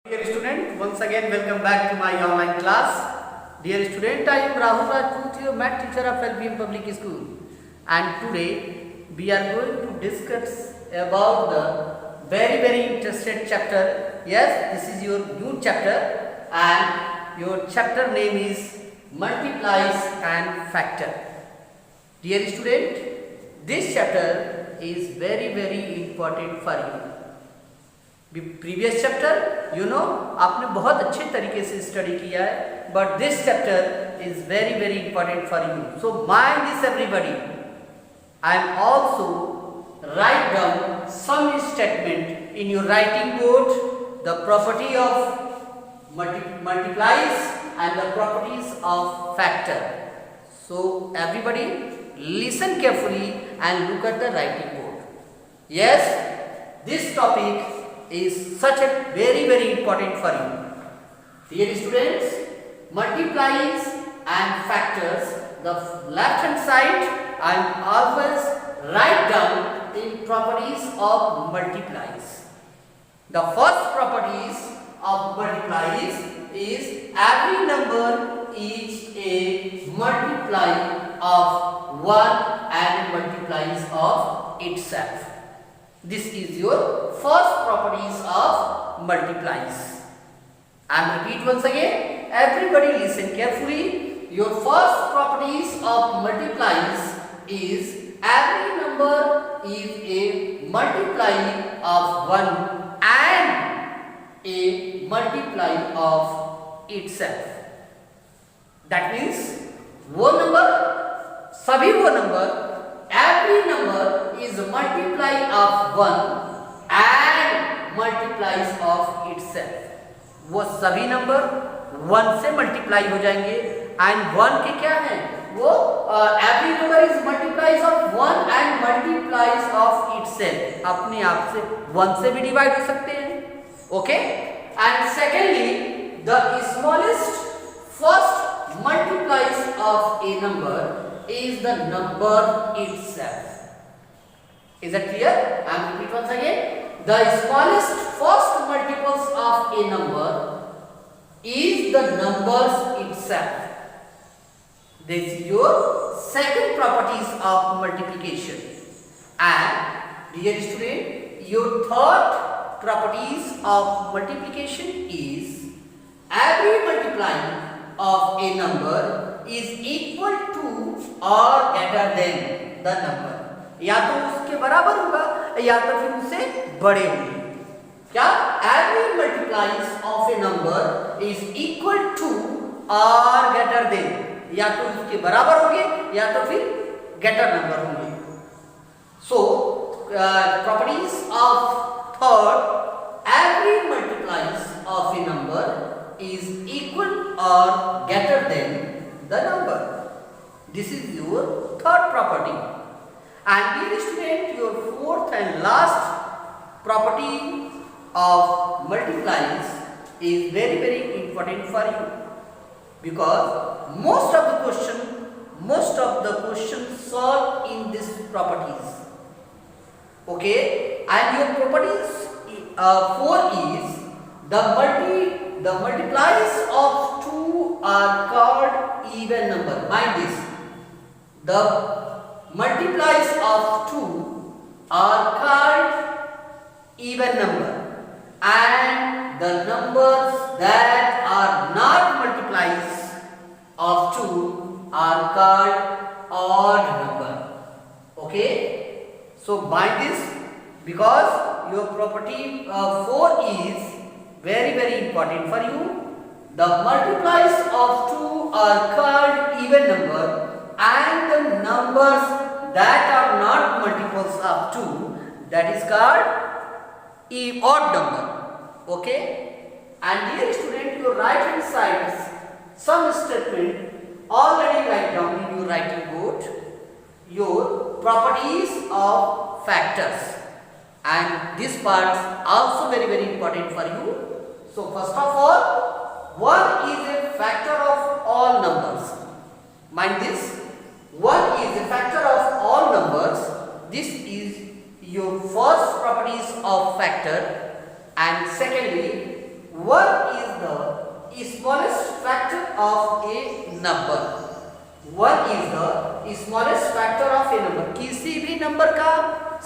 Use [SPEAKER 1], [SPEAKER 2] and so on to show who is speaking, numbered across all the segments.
[SPEAKER 1] Dear student, once again welcome back to my online class. Dear student, I am Rahul Rajput, your math teacher of LBM Public School, and today we are going to discuss about the very interesting chapter. Yes, this is your new chapter, and your chapter name is multiplies and factor. Dear student, this chapter is very important for you. Previous chapter आपने बहुत अच्छे तरीके से study किया है, but this chapter is very important for you. So mind this everybody. I am also write down some statement in your writing board, the property of multiplies and the properties of factor. So everybody listen carefully and look at the writing board. Yes, this topic is such a very important for you. Dear students, multiplies and factors, the left hand side I always write down in properties of multiplies. The first properties of multiplies is every number is a multiply of one and multiplies of itself. This is your first properties of multiplies. I am repeat once again. Everybody listen carefully. Your first properties of multiplies is every number is a multiply of one and a multiply of itself. That means वो number, सभी वो number, every number is a multiply of one and multiplies of itself. वो सभी number one से multiply हो जाएंगे and one के क्या है वो every number is multiplies of one and multiplies of itself. अपने आप से वन से भी डिवाइड हो सकते हैं. Okay. And secondly the smallest first multiplies of a number is the number itself. Is that clear? I am repeat once again. The smallest first multiples of a number is the numbers itself. This is your second properties of multiplication. And dear student, your third properties of multiplication is every multiplying of a number is equal to or greater than the number. या तो उसके बराबर होगा या तो फिर उससे बड़े होंगे. क्या? Every multiplies of a number is equal to or greater than. या तो उसके बराबर होंगे या तो फिर greater number होंगे. So properties of third, every multiplies of a number is equal or greater than the number. This is your third property. And dear student, your fourth and last property of multiplies is very important for you, because most of the questions solve in these properties. Okay. And your properties 4 is the multiplies of two are called even number. Mind this. The multiplies of two are called even number, and the numbers that are not multiplies of two are called odd number. Okay. So mind this, because your property 4 is very important for you. The multiplies of two are called even number, and the numbers that are not multiples of two, that is called odd number. Okay. And dear student, your right hand side some statement already write down in your writing board your properties of factors, and this part also very important for you. So first of all, one is a factor of all numbers. Mind this, one is a factor of all numbers. This is your first properties of factor. And secondly, one A number. 1 is the smallest factor of a number. किसी भी number का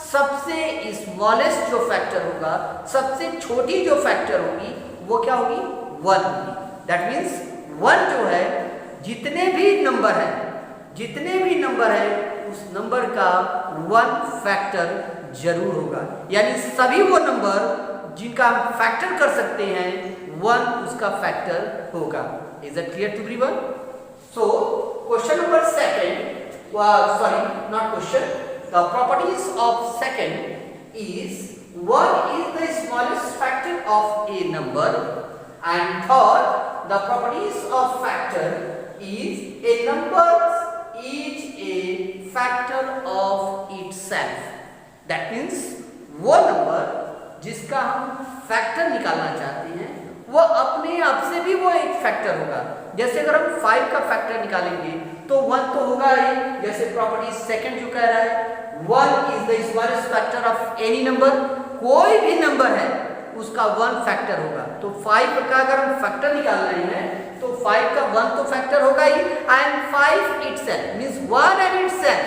[SPEAKER 1] सबसे smallest जो factor होगा, सबसे छोटी जो factor होगी वो क्या होगी? 1 होगी। दैट मीन्स 1 जो है जितने भी नंबर है उस नंबर का 1 फैक्टर जरूर होगा। यानी सभी वो नंबर जिनका हम फैक्टर कर सकते हैं 1 उसका फैक्टर होगा। Is it clear to everyone? So question number second, sorry not question, the properties of second is 1 is the smallest factor of a number, and third the properties of factor is a number is a factor of itself. That means वो number जिसका हम factor निकालना चाहते हैं वो अपने आप से भी वो एक फैक्टर होगा। जैसे अगर हम 5 का फैक्टर निकालेंगे तो 1 तो होगा ही। जैसे प्रॉपर्टी सेकंड जो कह रहा है 1 is the smallest factor of any number, कोई भी नंबर है उसका 1 फैक्टर होगा। तो 5 का अगर हम फैक्टर निकाल रहे हैं तो 5 का 1 तो फैक्टर होगा ही, and 5 itself means 1 and itself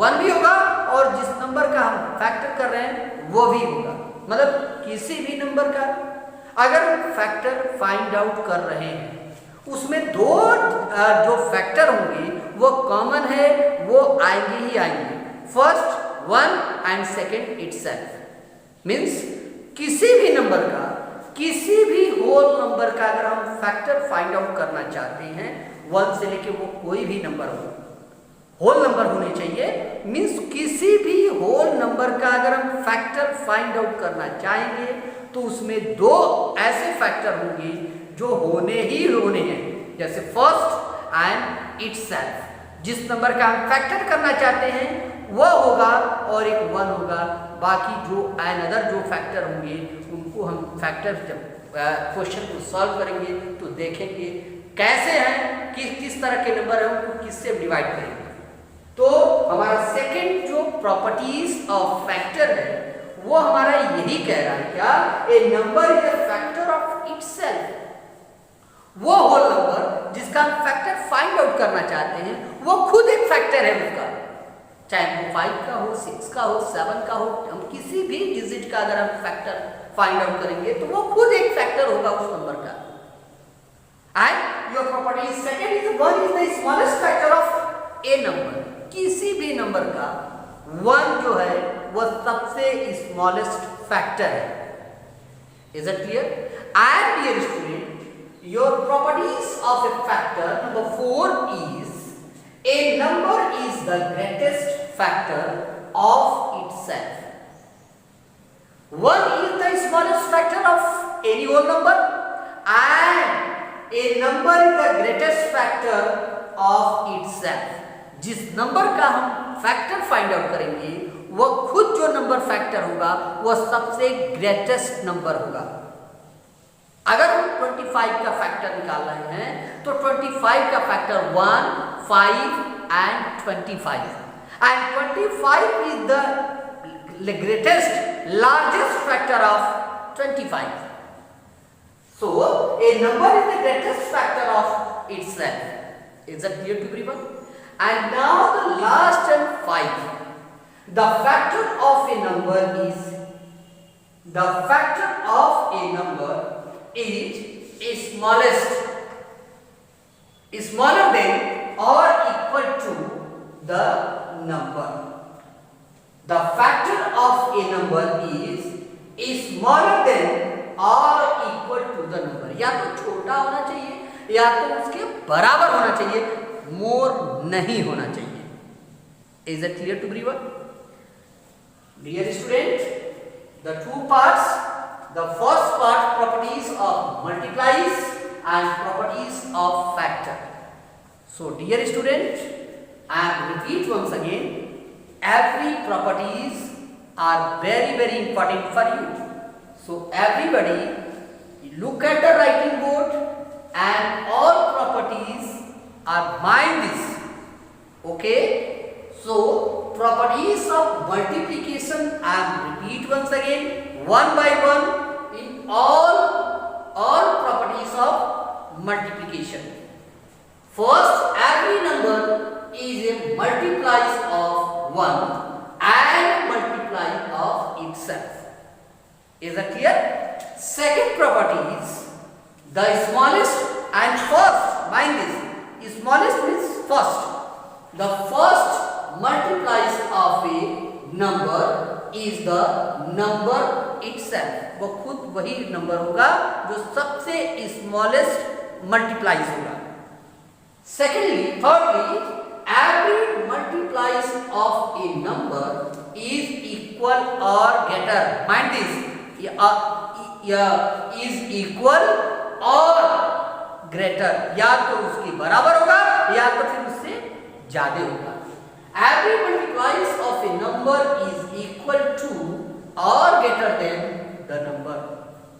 [SPEAKER 1] 1 भी होगा और जिस नंबर का हम फैक्टर कर रहे हैं वो भी होगा। मतलब किसी भी नंबर का अगर हम फैक्टर फाइंड आउट कर रहे हैं उसमें 2 जो फैक्टर होंगे वो कॉमन है, वो आएंगे ही आएंगे। First 1 and second itself means किसी भी नंबर का, किसी भी होल नंबर का अगर हम फैक्टर फाइंड आउट करना चाहते हैं 1 से लेके वो कोई भी नंबर हो, होल नंबर होने चाहिए। मींस किसी भी होल नंबर का अगर हम फैक्टर फाइंड आउट करना चाहेंगे तो उसमें 2 ऐसे फैक्टर होंगे जो होने ही होने हैं। जैसे फर्स्ट एंड इटसेल्फ, जिस नंबर का हम फैक्टर करना चाहते हैं वो होगा और एक 1 होगा। बाकी जो अनदर जो फैक्टर होंगे उनको हम फैक्टर जब क्वेश्चन को सॉल्व करेंगे तो देखेंगे कैसे हैं, किस तरह के नंबर है उनको किससे डिवाइड करेंगे। तो हमारा सेकंड जो प्रॉपर्टीज ऑफ फैक्टर है वो हमारा यही कह रहा है क्या, a number is a factor of itself. वो होल नंबर जिसका हम फैक्टर फाइंड आउट करना चाहते हैं वो खुद एक फैक्टर है उसका, चाहे वो 5 का हो, 6 का हो, 7 का हो। हम किसी भी डिजिट का अगर हम फैक्टर फाइंड आउट करेंगे तो वो खुद एक फैक्टर होगा उस नंबर का। And your property second is 1 is the smallest factor of a number. किसी भी नंबर का 1 जो है वो सबसे स्मॉलेस्ट फैक्टर है। Is it clear? And dear student, your properties of a factor number 4 is a number is the greatest factor of itself. 1 is the smallest factor of any whole number and a number is the greatest factor of itself. जिस number का हम factor find out करेंगे वो खुद जो number factor होगा वो सबसे ग्रेटेस्ट नंबर होगा। अगर हम 25 का फैक्टर निकाल रहे हैं तो 25 का factor 1, 5 and 25, and 25 is the greatest largest factor of 25. So a number is the greatest factor of itself. Is that clear to everyone? And now the last and 5, the factor of a number is smallest, smaller than or equal to the number. The factor of a number is smaller than or equal to the number. या तो छोटा होना चाहिए या तो उसके बराबर होना चाहिए, मोर नहीं होना चाहिए। Is it clear to everyone? Dear student, the 2 parts, the first part properties of multiplies and properties of factor. So dear student, I repeat once again, every properties are very important for you. So everybody look at the writing board and all properties are mind this. Okay? So properties of multiplication I repeat once again one by one in all properties of multiplication. First, every number is a multiplies of 1 and multiply of itself. Is that clear? Second property is the smallest and first. Mind this, smallest means first. The first multiplies of a number is the number itself. वो खुद वही number होगा जो सबसे smallest multiplies होगा. Secondly, thirdly, every multiplies of a number is equal or greater. Mind this, is equal or greater. या तो उसके बराबर होगा या तो फिर उससे ज्यादा होगा. Every multiplies of a number is equal to or greater than the number.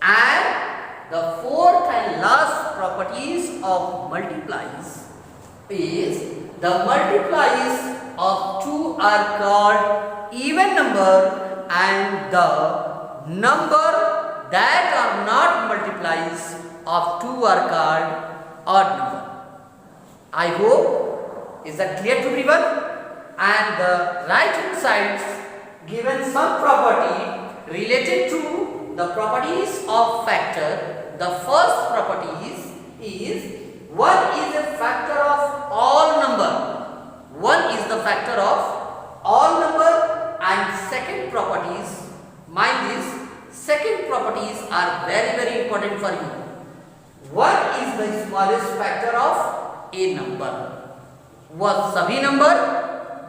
[SPEAKER 1] And the fourth and last properties of multiplies is the multiplies of 2 are called even number and the number that are not multiplies of 2 are called odd number. I hope is that clear to everyone? And the right hand sides given some property related to the properties of factor. The first property is 1 is a factor of all number. 1 is the factor of all number. And second properties, mind this, second properties are very important for you. 1 is the smallest factor of a number. वह सभी number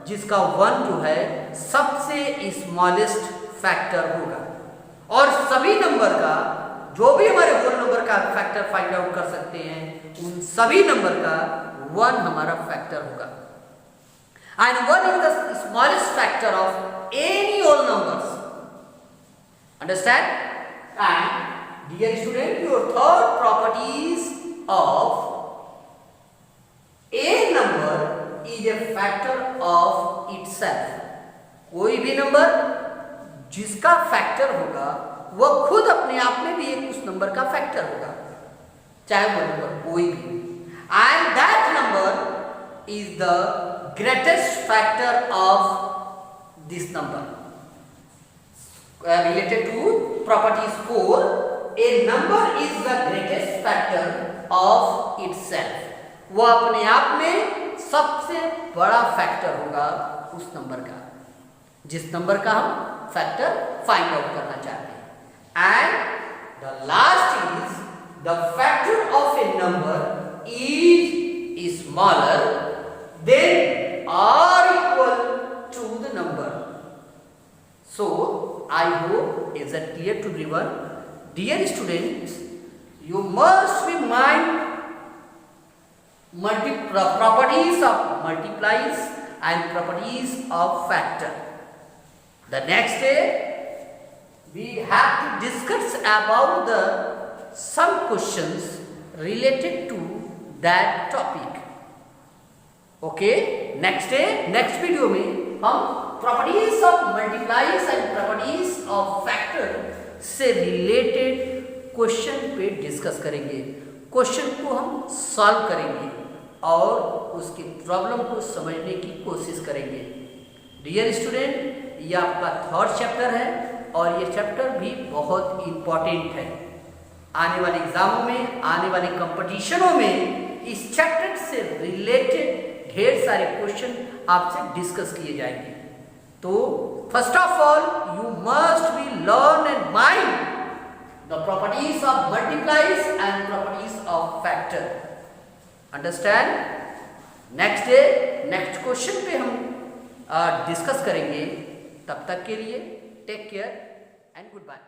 [SPEAKER 1] जिसका 1 जो है सबसे smallest factor होगा और सभी number का जो भी हमारे होल नंबर का फैक्टर फाइंड आउट कर सकते हैं उन सभी नंबर का 1 हमारा फैक्टर होगा. And 1 is the smallest factor of any whole numbers. Understand? And dear student, your third properties of a number is a factor of itself. कोई भी नंबर जिसका फैक्टर होगा वह खुद अपने आप में भी एक उस नंबर का फैक्टर होगा, चाहे वो नंबर कोई भी. And that number is the greatest factor of this number. Related to properties 4, a number is the greatest factor of itself. वो अपने आप में सबसे बड़ा फैक्टर होगा उस नंबर का जिस नंबर का हम फैक्टर फाइंड आउट करना चाहते हैं. And the last is the factor of a number is smaller than are equal to the number. So I hope is that clear to everyone. Dear students, you must be mind properties of multiplies and properties of factor. The next day we have to discuss about the some questions related to that topic. Okay, next day, next video में हम properties of multiplies and properties of factor से related question पे discuss करेंगे. Question को हम solve करेंगे और उसकी प्रॉब्लम को समझने की कोशिश करेंगे. डियर स्टूडेंट, ये आपका थर्ड चैप्टर है और ये चैप्टर भी बहुत इम्पॉर्टेंट है. आने वाले एग्जामों में, आने वाले कंपटीशनों में इस चैप्टर से रिलेटेड ढेर सारे क्वेश्चन आपसे डिस्कस किए जाएंगे. तो first of all you must be learn and mind the properties of multiplies and properties of factor. Understand? Next day, next question पे हम डिस्कस करेंगे. तब तक के लिए take care and good bye.